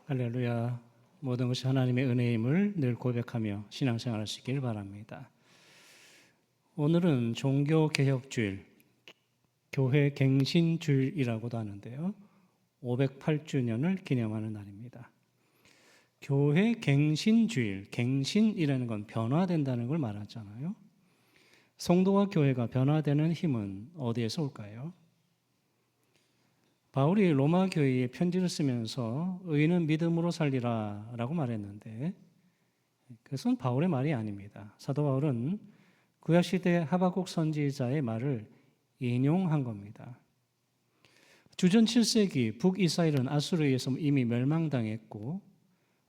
할렐루야. 모든 것이 하나님의 은혜임을 늘 고백하며 신앙생활할 수 있기를 바랍니다. 오늘은 종교개혁주일, 교회 갱신주일이라고도 하는데요. 508주년을 기념하는 날입니다. 교회 갱신주일, 갱신이라는 건 변화된다는 걸 말하잖아요. 성도와 교회가 변화되는 힘은 어디에서 올까요? 바울이 로마 교회에 편지를 쓰면서 의인은 믿음으로 살리라 라고 말했는데 그것은 바울의 말이 아닙니다. 사도 바울은 구약시대 하박국 선지자의 말을 인용한 겁니다. 주전 7세기 북이스라엘은 아수르에 의해서 이미 멸망당했고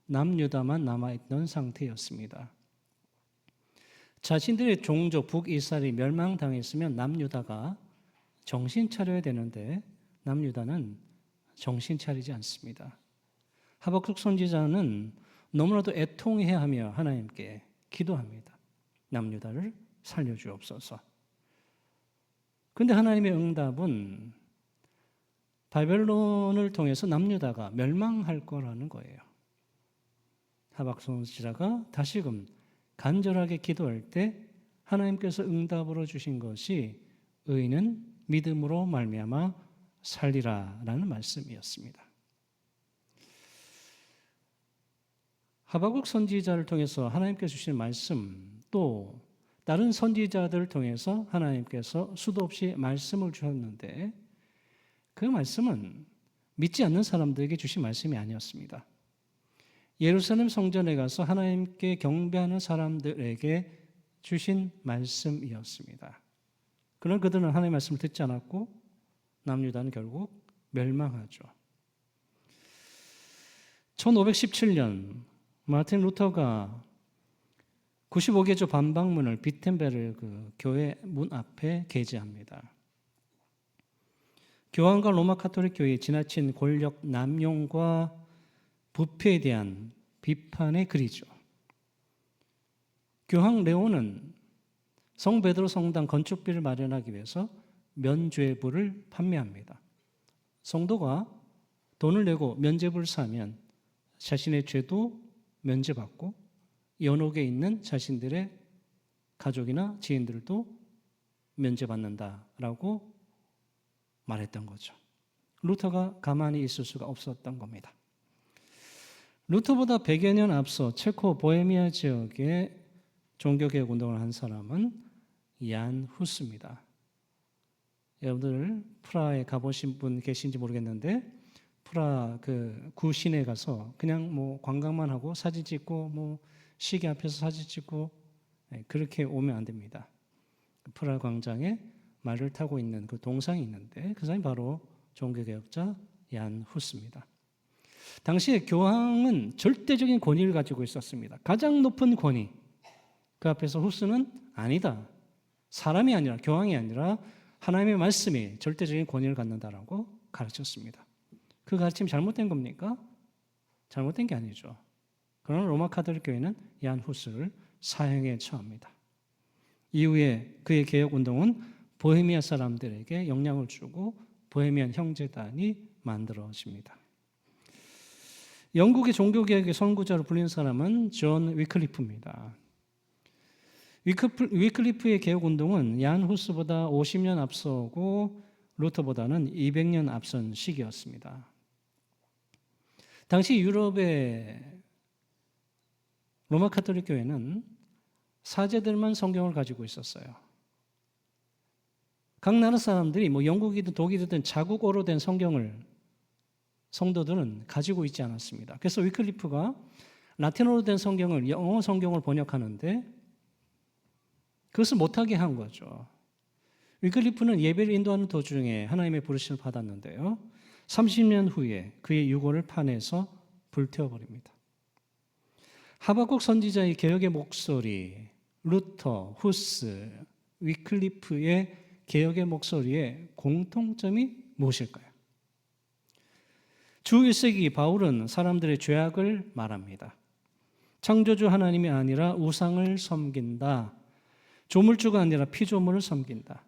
남유다만 남아있던 상태였습니다. 자신들의 종족 북이스라엘이 멸망당했으면 남유다가 정신 차려야 되는데 남유다는 정신 차리지 않습니다. 하박국 선지자는 너무나도 애통해하며 하나님께 기도합니다. 남유다를 살려주옵소서. 그런데 하나님의 응답은 바벨론을 통해서 남유다가 멸망할 거라는 거예요. 하박국 선지자가 다시금 간절하게 기도할 때 하나님께서 응답으로 주신 것이 의인은 믿음으로 말미암아 살리라라는 말씀이었습니다. 하박국 선지자를 통해서 하나님께서 주신 말씀, 또 다른 선지자들을 통해서 하나님께서 수도 없이 말씀을 주셨는데 그 말씀은 믿지 않는 사람들에게 주신 말씀이 아니었습니다. 예루살렘 성전에 가서 하나님께 경배하는 사람들에게 주신 말씀이었습니다. 그러나 그들은 하나님의 말씀을 듣지 않았고 남유다는 결국 멸망하죠. 1517년 마틴 루터가 95개조 반박문을 비텐베르 교회 문 앞에 게재합니다. 교황과 로마 가톨릭 교회의 지나친 권력 남용과 부패에 대한 비판의 글이죠. 교황 레오는 성 베드로 성당 건축비를 마련하기 위해서 면죄부를 판매합니다. 성도가 돈을 내고 면죄부를 사면 자신의 죄도 면죄받고 연옥에 있는 자신들의 가족이나 지인들도 면죄받는다라고 말했던 거죠. 루터가 가만히 있을 수가 없었던 겁니다. 루터보다 100여 년 앞서 체코 보헤미아 지역에 종교개혁 운동을 한 사람은 얀 후스입니다. 여러분들 프라하에 가보신 분 계신지 모르겠는데 프라하 그 구시내에 가서 그냥 뭐 관광만 하고 사진 찍고 시계 앞에서 사진 찍고 그렇게 오면 안 됩니다. 프라하 광장에 말을 타고 있는 그 동상이 있는데 그 사람이 바로 종교개혁자 얀 후스입니다. 당시에 교황은 절대적인 권위를 가지고 있었습니다. 가장 높은 권위. 그 앞에서 후스는 아니다. 사람이 아니라 교황이 아니라 하나님의 말씀이 절대적인 권위를 갖는다라고 가르쳤습니다. 그 가르침이 잘못된 겁니까? 잘못된 게 아니죠. 그러나 로마 가톨릭 교회는 얀 후스를 사형에 처합니다. 이후에 그의 개혁 운동은 보헤미아 사람들에게 영향을 주고 보헤미안 형제단이 만들어집니다. 영국의 종교개혁의 선구자로 불리는 사람은 존 위클리프입니다. 위클리프의 개혁운동은 얀 후스보다 50년 앞서고 루터보다는 200년 앞선 시기였습니다. 당시 유럽의 로마 가톨릭 교회는 사제들만 성경을 가지고 있었어요. 각 나라 사람들이 영국이든 독일이든 자국어로 된 성경을 성도들은 가지고 있지 않았습니다. 그래서 위클리프가 라틴어로 된 성경을 영어 성경을 번역하는데 그것을 못하게 한 거죠. 위클리프는 예배를 인도하는 도중에 하나님의 부르심을 받았는데요. 30년 후에 그의 유골을 파내서 불태워버립니다. 하박국 선지자의 개혁의 목소리, 루터, 후스, 위클리프의 개혁의 목소리의 공통점이 무엇일까요? 주 1세기 바울은 사람들의 죄악을 말합니다. 창조주 하나님이 아니라 우상을 섬긴다. 조물주가 아니라 피조물을 섬긴다.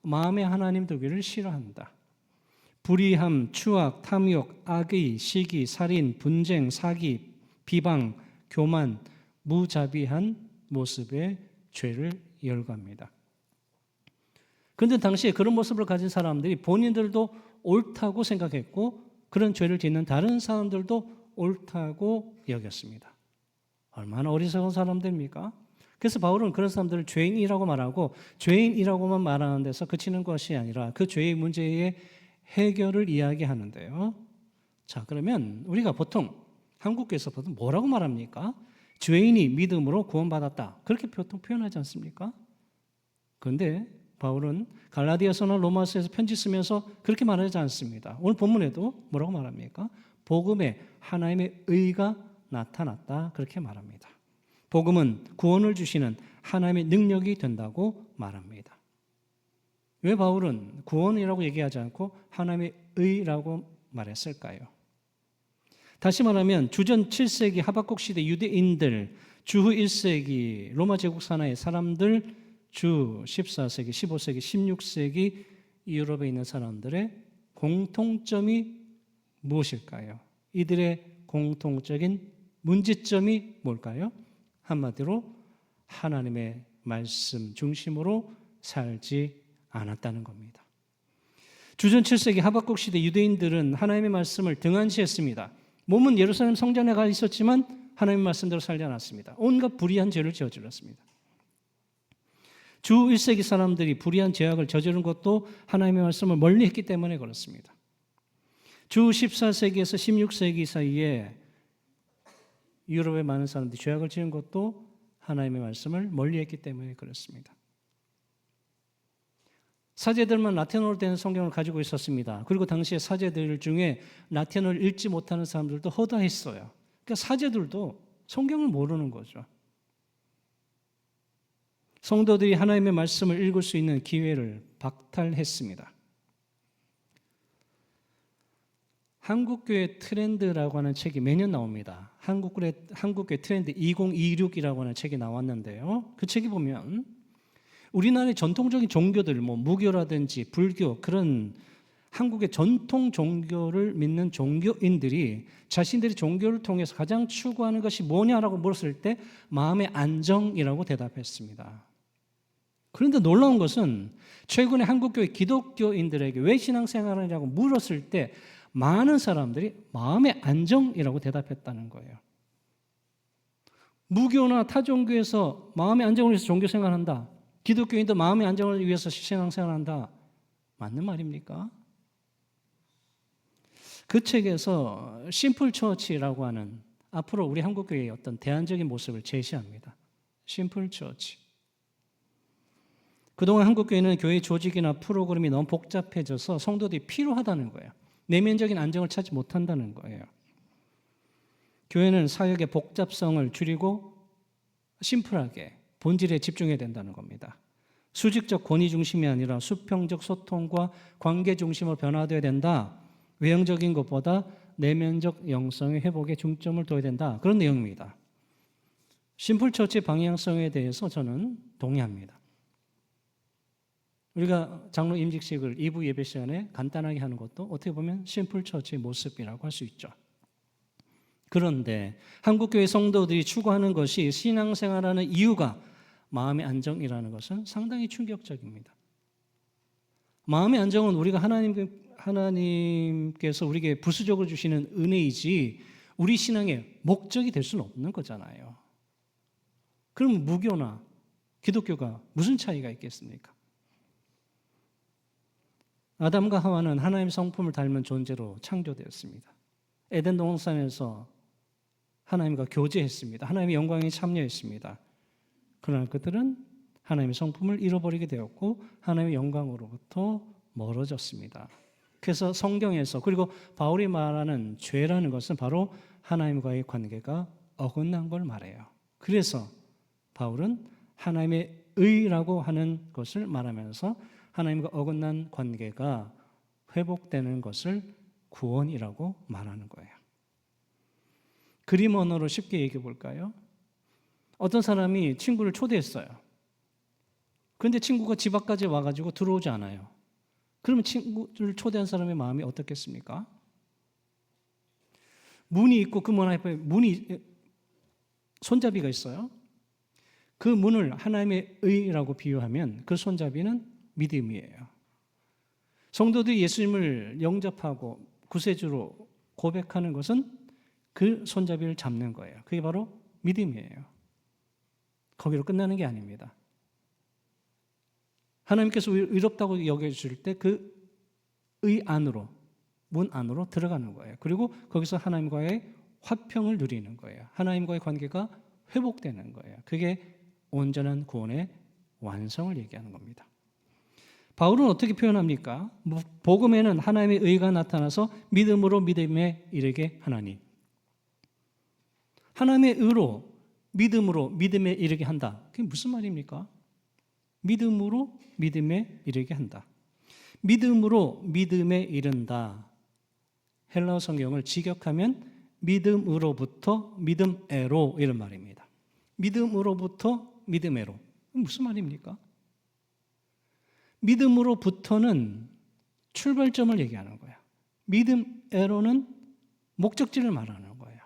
마음의 하나님 되기를 싫어한다. 불의함, 추악, 탐욕, 악의, 시기, 살인, 분쟁, 사기, 비방, 교만, 무자비한 모습의 죄를 열거합니다. 그런데 당시에 그런 모습을 가진 사람들이 본인들도 옳다고 생각했고 그런 죄를 짓는 다른 사람들도 옳다고 여겼습니다. 얼마나 어리석은 사람들입니까? 그래서 바울은 그런 사람들을 죄인이라고 말하고 죄인이라고만 말하는 데서 그치는 것이 아니라 그 죄의 문제의 해결을 이야기하는데요. 자, 그러면 우리가 보통 한국교회에서 보통 뭐라고 말합니까? 죄인이 믿음으로 구원받았다. 그렇게 보통 표현하지 않습니까? 그런데 바울은 갈라디아서나 로마서에서 편지 쓰면서 그렇게 말하지 않습니다. 오늘 본문에도 뭐라고 말합니까? 복음에 하나님의 의가 나타났다. 그렇게 말합니다. 복음은 구원을 주시는 하나님의 능력이 된다고 말합니다. 왜 바울은 구원이라고 얘기하지 않고 하나님의 의라고 말했을까요? 다시 말하면 주전 7세기 하박국 시대 유대인들, 주후 1세기 로마 제국 산하의 사람들, 주 14세기, 15세기, 16세기 유럽에 있는 사람들의 공통점이 무엇일까요? 이들의 공통적인 문제점이 뭘까요? 한마디로 하나님의 말씀 중심으로 살지 않았다는 겁니다. 주전 7세기 하박국 시대 유대인들은 하나님의 말씀을 등한시했습니다. 몸은 예루살렘 성전에 가 있었지만 하나님의 말씀대로 살지 않았습니다. 온갖 불의한 죄를 저질렀습니다. 주 1세기 사람들이 불의한 죄악을 저지른 것도 하나님의 말씀을 멀리했기 때문에 그렇습니다. 주 14세기에서 16세기 사이에 유럽의 많은 사람들이 죄악을 지은 것도 하나님의 말씀을 멀리했기 때문에 그렇습니다. 사제들만 라틴어로 된 성경을 가지고 있었습니다. 그리고 당시에 사제들 중에 라틴어를 읽지 못하는 사람들도 허다했어요. 그러니까 사제들도 성경을 모르는 거죠. 성도들이 하나님의 말씀을 읽을 수 있는 기회를 박탈했습니다. 한국교회 트렌드라고 하는 책이 매년 나옵니다. 한국교회 트렌드 2026이라고 하는 책이 나왔는데요. 그 책이 보면 우리나라의 전통적인 종교들, 무교라든지 불교, 그런 한국의 전통 종교를 믿는 종교인들이 자신들이 종교를 통해서 가장 추구하는 것이 뭐냐라고 물었을 때 마음의 안정이라고 대답했습니다. 그런데 놀라운 것은 최근에 한국교회 기독교인들에게 왜 신앙생활을 하냐고 물었을 때 많은 사람들이 마음의 안정이라고 대답했다는 거예요. 무교나 타종교에서 마음의 안정을 위해서 종교생활한다. 기독교인도 마음의 안정을 위해서 신앙생활한다. 맞는 말입니까? 그 책에서 심플 처치라고 하는 앞으로 우리 한국교회의 어떤 대안적인 모습을 제시합니다. 심플 처치. 그동안 한국교회는 교회 조직이나 프로그램이 너무 복잡해져서 성도들이 피로하다는 거예요. 내면적인 안정을 찾지 못한다는 거예요. 교회는 사역의 복잡성을 줄이고 심플하게 본질에 집중해야 된다는 겁니다. 수직적 권위 중심이 아니라 수평적 소통과 관계 중심으로 변화되어야 된다. 외형적인 것보다 내면적 영성의 회복에 중점을 둬야 된다. 그런 내용입니다. 심플 처치의 방향성에 대해서 저는 동의합니다. 우리가 장로 임직식을 2부 예배 시간에 간단하게 하는 것도 어떻게 보면 심플 처치의 모습이라고 할 수 있죠. 그런데 한국교회 성도들이 추구하는 것이 신앙생활하는 이유가 마음의 안정이라는 것은 상당히 충격적입니다. 마음의 안정은 우리가 하나님께서 우리에게 부수적으로 주시는 은혜이지 우리 신앙의 목적이 될 수는 없는 거잖아요. 그럼 무교나 기독교가 무슨 차이가 있겠습니까? 아담과 하와는 하나님의 성품을 닮은 존재로 창조되었습니다. 에덴 동산에서 하나님과 교제했습니다. 하나님의 영광에 참여했습니다. 그러나 그들은 하나님의 성품을 잃어버리게 되었고 하나님의 영광으로부터 멀어졌습니다. 그래서 성경에서 그리고 바울이 말하는 죄라는 것은 바로 하나님과의 관계가 어긋난 걸 말해요. 그래서 바울은 하나님의 의라고 하는 것을 말하면서 하나님과 어긋난 관계가 회복되는 것을 구원이라고 말하는 거예요. 그림 언어로 쉽게 얘기해 볼까요? 어떤 사람이 친구를 초대했어요. 그런데 친구가 집 앞까지 와가지고 들어오지 않아요. 그러면 친구를 초대한 사람의 마음이 어떻겠습니까? 문이 있고 그 문 앞에 손잡이가 있어요. 그 문을 하나님의 의라고 비유하면 그 손잡이는 믿음이에요. 성도들이 예수님을 영접하고 구세주로 고백하는 것은 그 손잡이를 잡는 거예요. 그게 바로 믿음이에요. 거기로 끝나는 게 아닙니다. 하나님께서 의롭다고 여겨주실 때 그 의 안으로, 문 안으로 들어가는 거예요. 그리고 거기서 하나님과의 화평을 누리는 거예요. 하나님과의 관계가 회복되는 거예요. 그게 온전한 구원의 완성을 얘기하는 겁니다. 바울은 어떻게 표현합니까? 복음에는 하나님의 의가 나타나서 믿음으로 믿음에 이르게 하나니. 하나님의 의로 믿음으로 믿음에 이르게 한다. 그게 무슨 말입니까? 믿음으로 믿음에 이르게 한다. 믿음으로 믿음에 이른다. 헬라어 성경을 직역하면 믿음으로부터 믿음에로 이런 말입니다. 믿음으로부터 믿음에로. 무슨 말입니까? 믿음으로부터는 출발점을 얘기하는 거야. 믿음에로는 목적지를 말하는 거예요.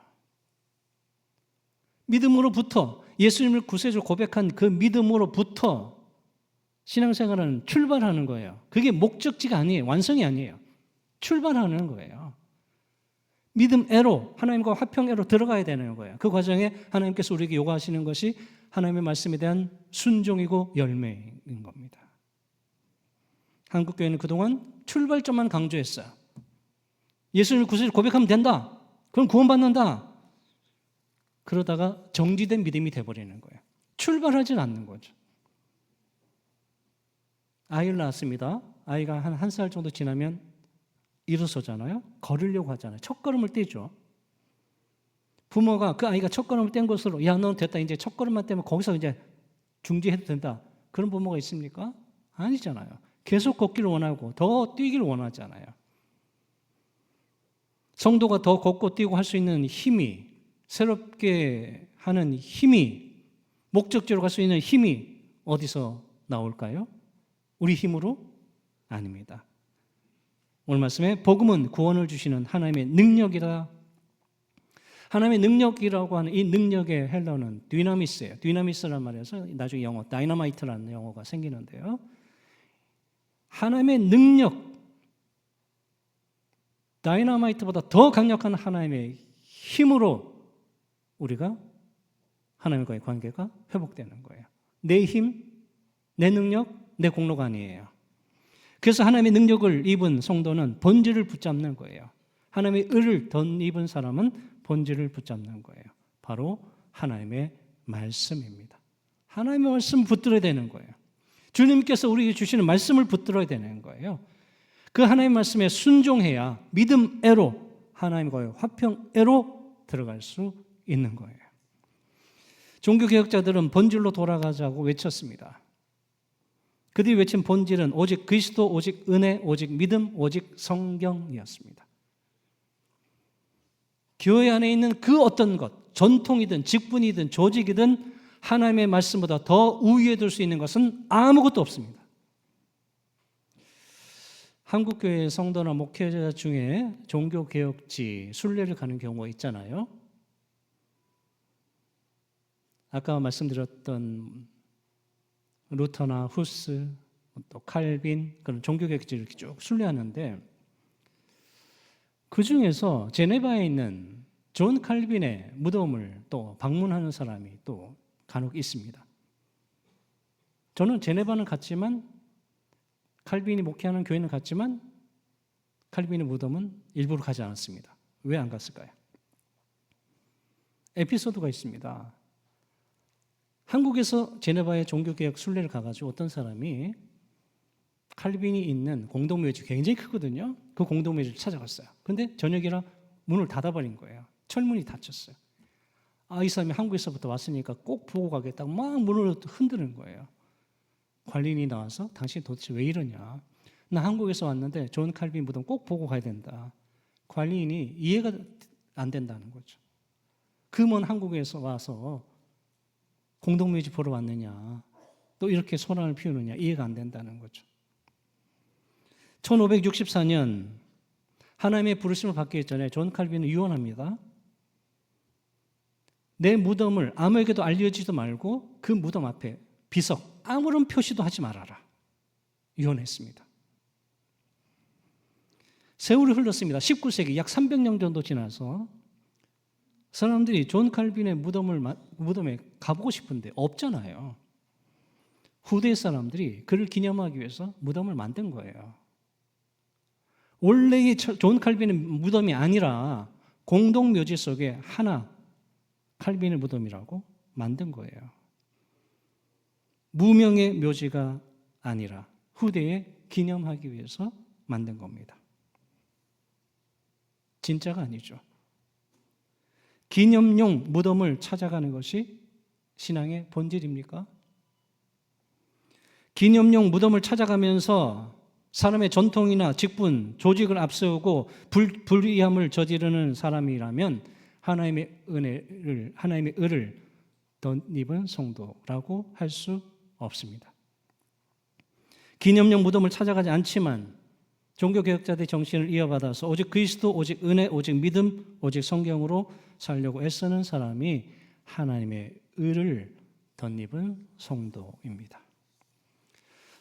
믿음으로부터 예수님을 구세주로 고백한 그 믿음으로부터 신앙생활은 출발하는 거예요. 그게 목적지가 아니에요. 완성이 아니에요. 출발하는 거예요. 믿음에로 하나님과 화평에로 들어가야 되는 거예요. 그 과정에 하나님께서 우리에게 요구하시는 것이 하나님의 말씀에 대한 순종이고 열매인 겁니다. 한국교회는 그동안 출발점만 강조했어요. 예수님을 구세주로 고백하면 된다. 그럼 구원받는다. 그러다가 정지된 믿음이 돼버리는 거예요. 출발하지 않는 거죠. 아이를 낳았습니다. 아이가 한 1살 정도 지나면 일어서잖아요. 걸으려고 하잖아요. 첫걸음을 떼죠. 부모가 그 아이가 첫걸음을 뗀 것으로 야, 넌 됐다. 이제 첫걸음만 떼면 거기서 이제 중지해도 된다. 그런 부모가 있습니까? 아니잖아요. 계속 걷기를 원하고 더 뛰기를 원하잖아요. 성도가 더 걷고 뛰고 할 수 있는 힘이, 새롭게 하는 힘이, 목적지로 갈 수 있는 힘이 어디서 나올까요? 우리 힘으로? 아닙니다. 오늘 말씀에 복음은 구원을 주시는 하나님의 능력이다. 하나님의 능력이라고 하는 이 능력의 헬라어는 디나미스예요. 디나미스라는 말에서 나중에 영어 다이너마이트라는 영어가 생기는데요. 하나님의 능력, 다이너마이트보다 더 강력한 하나님의 힘으로 우리가 하나님과의 관계가 회복되는 거예요. 내 힘, 내 능력, 내 공로가 아니에요. 그래서 하나님의 능력을 입은 성도는 본질을 붙잡는 거예요. 하나님의 의를 덧입은 사람은 본질을 붙잡는 거예요. 바로 하나님의 말씀입니다. 하나님의 말씀을 붙들어야 되는 거예요. 주님께서 우리에게 주시는 말씀을 붙들어야 되는 거예요. 그 하나님의 말씀에 순종해야 믿음애로 하나님과의 화평애로 들어갈 수 있는 거예요. 종교개혁자들은 본질로 돌아가자고 외쳤습니다. 그들이 외친 본질은 오직 그리스도, 오직 은혜, 오직 믿음, 오직 성경이었습니다. 교회 안에 있는 그 어떤 것, 전통이든 직분이든 조직이든 하나님의 말씀보다 더 우위에 둘 수 있는 것은 아무것도 없습니다. 한국교회 성도나 목회자 중에 종교개혁지 순례를 가는 경우가 있잖아요. 아까 말씀드렸던 루터나 후스, 또 칼빈 그런 종교개혁지를 이렇게 쭉 순례하는데 그 중에서 제네바에 있는 존 칼빈의 무덤을 또 방문하는 사람이 또 간혹 있습니다. 저는 제네바는 갔지만 칼빈이 목회하는 교회는 갔지만 칼빈의 무덤은 일부러 가지 않았습니다. 왜 안 갔을까요? 에피소드가 있습니다. 한국에서 제네바의 종교개혁 순례를 가가지고 어떤 사람이 칼빈이 있는 공동묘지 굉장히 크거든요. 그 공동묘지를 찾아갔어요. 근데 저녁이라 문을 닫아버린 거예요. 철문이 닫혔어요. 이 사람이 한국에서부터 왔으니까 꼭 보고 가겠다고 막 문을 흔드는 거예요. 관리인이 나와서 당신 도대체 왜 이러냐. 나 한국에서 왔는데 존 칼빈 무덤 꼭 보고 가야 된다. 관리인이 이해가 안 된다는 거죠. 그 먼 한국에서 와서 공동묘지 보러 왔느냐, 또 이렇게 소란을 피우느냐 이해가 안 된다는 거죠. 1564년 하나님의 부르심을 받기 전에 존 칼빈은 유언합니다. 내 무덤을 아무에게도 알려지도 말고 그 무덤 앞에 비석, 아무런 표시도 하지 말아라. 유언했습니다. 세월이 흘렀습니다. 19세기 약 300년 정도 지나서 사람들이 존 칼빈의 무덤에 가보고 싶은데 없잖아요. 후대 사람들이 그를 기념하기 위해서 무덤을 만든 거예요. 원래의 존 칼빈의 무덤이 아니라 공동묘지 속에 하나 칼빈의 무덤이라고 만든 거예요. 무명의 묘지가 아니라 후대에 기념하기 위해서 만든 겁니다. 진짜가 아니죠. 기념용 무덤을 찾아가는 것이 신앙의 본질입니까? 기념용 무덤을 찾아가면서 사람의 전통이나 직분, 조직을 앞세우고 불의함을 저지르는 사람이라면 하나님의 의를 덧입은 성도라고 할 수 없습니다. 기념용 무덤을 찾아가지 않지만 종교개혁자들의 정신을 이어받아서 오직 그리스도, 오직 은혜, 오직 믿음, 오직 성경으로 살려고 애쓰는 사람이 하나님의 의를 덧입은 성도입니다.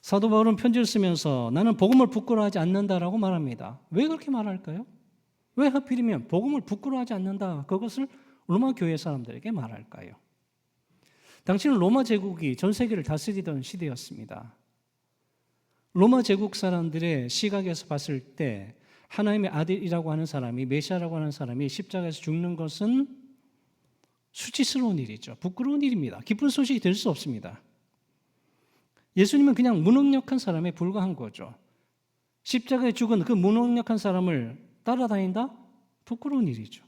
사도 바울은 편지를 쓰면서 나는 복음을 부끄러워하지 않는다라고 말합니다. 왜 그렇게 말할까요? 왜 하필이면 복음을 부끄러워하지 않는다, 그것을 로마 교회 사람들에게 말할까요? 당시는 로마 제국이 전 세계를 다스리던 시대였습니다. 로마 제국 사람들의 시각에서 봤을 때 하나님의 아들이라고 하는 사람이, 메시아라고 하는 사람이 십자가에서 죽는 것은 수치스러운 일이죠. 부끄러운 일입니다. 기쁜 소식이 될 수 없습니다. 예수님은 그냥 무능력한 사람에 불과한 거죠. 십자가에 죽은 그 무능력한 사람을 따라다닌다? 부끄러운 일이죠.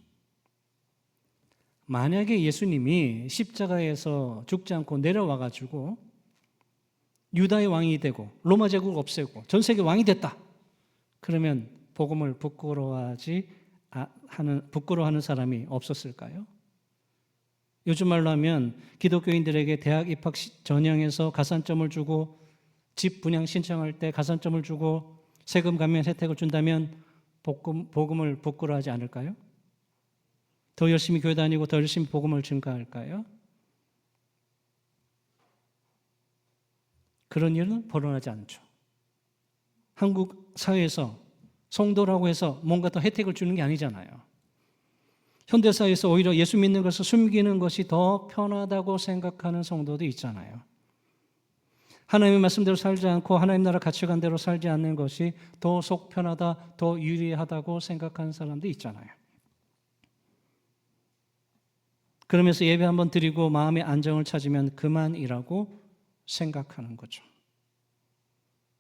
만약에 예수님이 십자가에서 죽지 않고 내려와가지고 유다의 왕이 되고 로마 제국을 없애고 전 세계 왕이 됐다, 그러면 복음을 부끄러워하는 사람이 없었을까요? 요즘 말로 하면 기독교인들에게 대학 입학 전형에서 가산점을 주고 집 분양 신청할 때 가산점을 주고 세금 감면 혜택을 준다면 복음을 부끄러워하지 않을까요? 더 열심히 교회 다니고 더 열심히 복음을 증거할까요? 그런 일은 벌어나지 않죠. 한국 사회에서 성도라고 해서 뭔가 더 혜택을 주는 게 아니잖아요. 현대사회에서 오히려 예수 믿는 것을 숨기는 것이 더 편하다고 생각하는 성도도 있잖아요. 하나님의 말씀대로 살지 않고 하나님 나라 가치관대로 살지 않는 것이 더 속 편하다, 더 유리하다고 생각하는 사람도 있잖아요. 그러면서 예배 한번 드리고 마음의 안정을 찾으면 그만이라고 생각하는 거죠.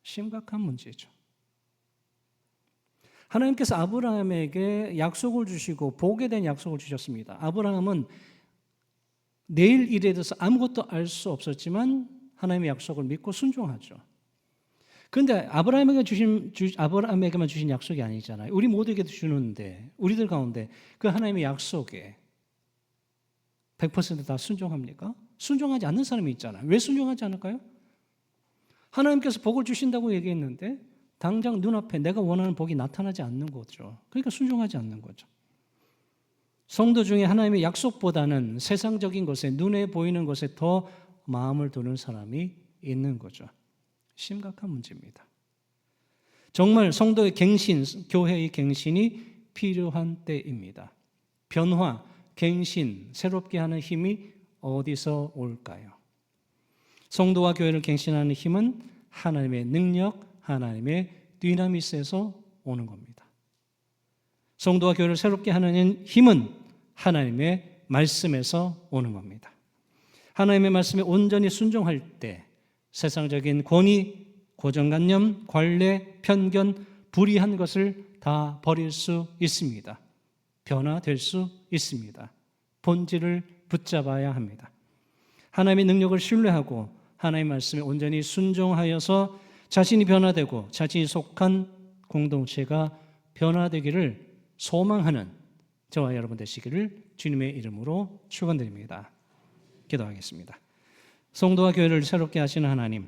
심각한 문제죠. 하나님께서 아브라함에게 약속을 주시고 복에 대한 약속을 주셨습니다. 아브라함은 내일 일에 대해서 아무것도 알 수 없었지만 하나님의 약속을 믿고 순종하죠. 그런데 아브라함에게만 주신 약속이 아니잖아요. 우리 모두에게도 주는데, 우리들 가운데 그 하나님의 약속에 100% 다 순종합니까? 순종하지 않는 사람이 있잖아요. 왜 순종하지 않을까요? 하나님께서 복을 주신다고 얘기했는데 당장 눈앞에 내가 원하는 복이 나타나지 않는 거죠. 그러니까 순종하지 않는 거죠. 성도 중에 하나님의 약속보다는 세상적인 것에, 눈에 보이는 것에 더 마음을 두는 사람이 있는 거죠. 심각한 문제입니다. 정말 성도의 갱신, 교회의 갱신이 필요한 때입니다. 변화, 갱신, 새롭게 하는 힘이 어디서 올까요? 성도와 교회를 갱신하는 힘은 하나님의 능력, 하나님의 디나미스에서 오는 겁니다. 성도와 교회를 새롭게 하는 힘은 하나님의 말씀에서 오는 겁니다. 하나님의 말씀에 온전히 순종할 때 세상적인 권위, 고정관념, 관례, 편견, 불의한 것을 다 버릴 수 있습니다. 변화될 수 있습니다. 본질을 붙잡아야 합니다. 하나님의 능력을 신뢰하고 하나님의 말씀에 온전히 순종하여서 자신이 변화되고 자신이 속한 공동체가 변화되기를 소망하는 저와 여러분 되시기를 주님의 이름으로 축원드립니다. 기도하겠습니다. 성도와 교회를 새롭게 하시는 하나님,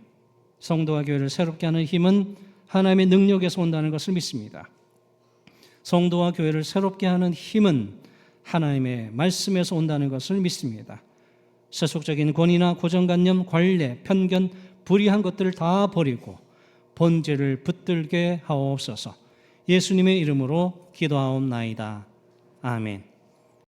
성도와 교회를 새롭게 하는 힘은 하나님의 능력에서 온다는 것을 믿습니다. 성도와 교회를 새롭게 하는 힘은 하나님의 말씀에서 온다는 것을 믿습니다. 세속적인 권위나 고정관념, 관례, 편견, 불의한 것들을 다 버리고 본질을 붙들게 하옵소서. 예수님의 이름으로 기도하옵나이다. 아멘.